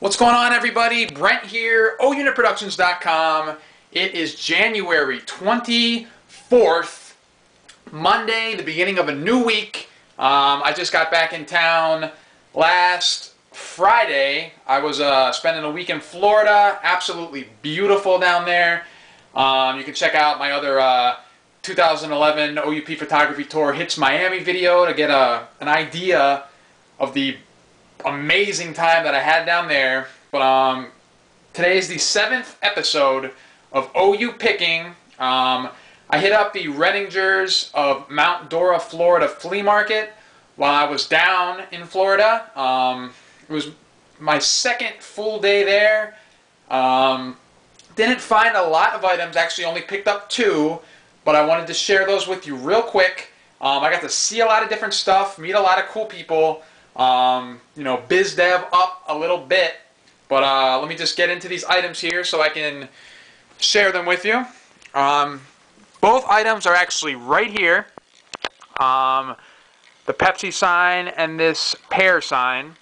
What's going on, everybody? Brent here, O.U.Productions.com. It is January 24th, Monday, the beginning of a new week. I just got back in town last Friday. I was spending a week in Florida. Absolutely beautiful down there. You can check out my other 2011 OUP Photography Tour Hits Miami video to get an idea of the amazing time that I had down there. But today is the 7th episode of O.U.Picking. I hit up the Reningers of Mount Dora, Florida flea market while I was down in Florida. It was my second full day there. Didn't find a lot of items, actually only picked up 2, but I wanted to share those with you real quick. I got to see a lot of different stuff, meet a lot of cool people. You know, biz dev up a little bit, but let me just get into these items here so I can share them with you. Both items are actually right here. The Pepsi sign and this pear sign.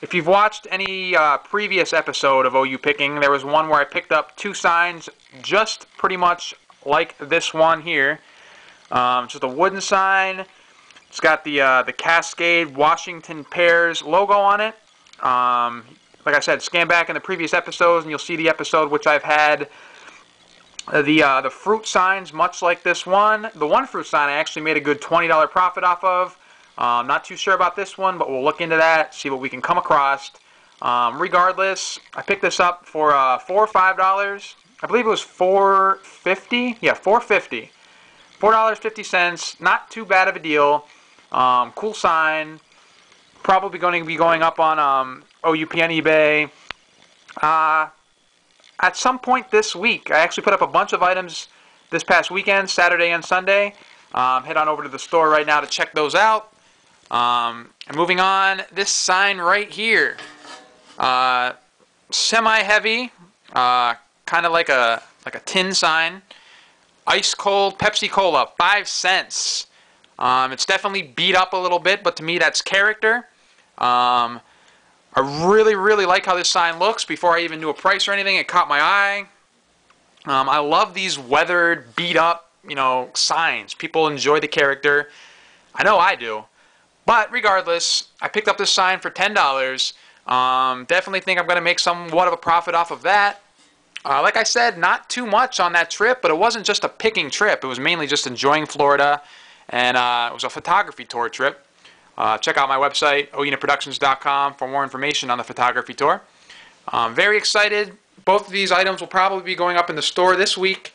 If you've watched any previous episode of O.U.Picking, there was one where I picked up 2 signs just pretty much like this one here. Just a wooden sign. It's got the Cascade Washington Pears logo on it. Like I said, scan back in the previous episodes and you'll see the episode which I've had the fruit signs much like this one. The one fruit sign I actually made a good $20 profit off of. Not too sure about this one, but we'll look into that, see what we can come across. Regardless, I picked this up for $4 or $5. I believe it was $4.50. Yeah, $4.50. $4.50. Not too bad of a deal. Cool sign. Probably going to be going up on OUP on eBay. At some point this week, I actually put up a bunch of items this past weekend, Saturday and Sunday. Head on over to the store right now to check those out. And moving on, this sign right here. Semi-heavy, kind of like a tin sign. Ice cold Pepsi-Cola, 5 cents. It's definitely beat up a little bit, but to me that's character. I really like how this sign looks. Before I even knew a price or anything, it caught my eye. I love these weathered, beat up, you know, signs. People enjoy the character. I know I do. But regardless, I picked up this sign for $10. Definitely think I'm going to make somewhat of a profit off of that. Like I said, not too much on that trip, but it wasn't just a picking trip. It was mainly just enjoying Florida, and it was a photography tour trip. Check out my website, O.U.Productions.com, for more information on the photography tour. Very excited. Both of these items will probably be going up in the store this week.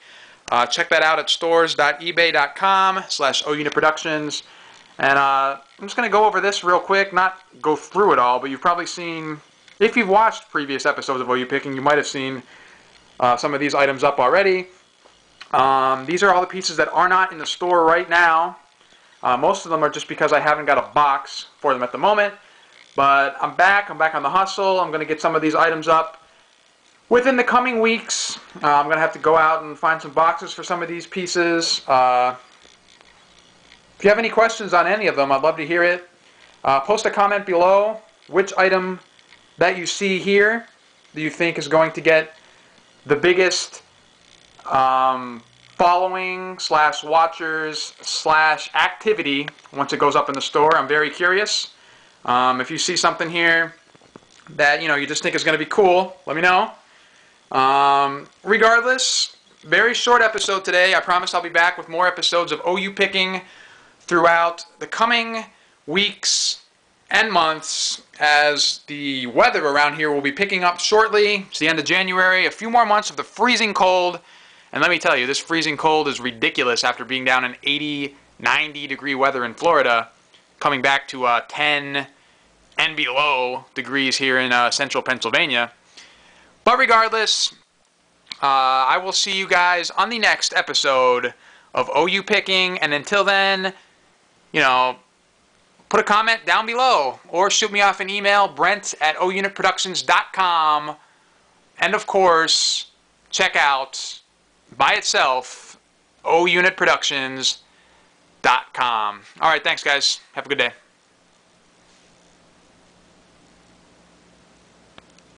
Check that out at stores.ebay.com/O.U.Productions. And I'm just going to go over this real quick, not go through it all, but you've probably seen, if you've watched previous episodes of O.U.Picking, you might have seen some of these items up already. These are all the pieces that are not in the store right now. Most of them are just because I haven't got a box for them at the moment. But I'm back on the hustle. I'm going to get some of these items up within the coming weeks. I'm going to have to go out and find some boxes for some of these pieces. If you have any questions on any of them, I'd love to hear it. Post a comment below. Which item that you see here do you think is going to get the biggest following / watchers / activity once it goes up in the store? I'm very curious. If you see something here that you just think is going to be cool, let me know. Regardless, very short episode today. I promise I'll be back with more episodes of O.U.Picking throughout the coming weeks and months, as the weather around here will be picking up shortly. It's the end of January, a few more months of the freezing cold. And let me tell you, this freezing cold is ridiculous after being down in 80, 90 degree weather in Florida, coming back to 10 and below degrees here in central Pennsylvania. But regardless, I will see you guys on the next episode of O.U.Picking. And until then, put a comment down below or shoot me off an email, brent@OUProductions.com. And of course, check out by itself, O.U.Productions.com. All right, thanks guys. Have a good day.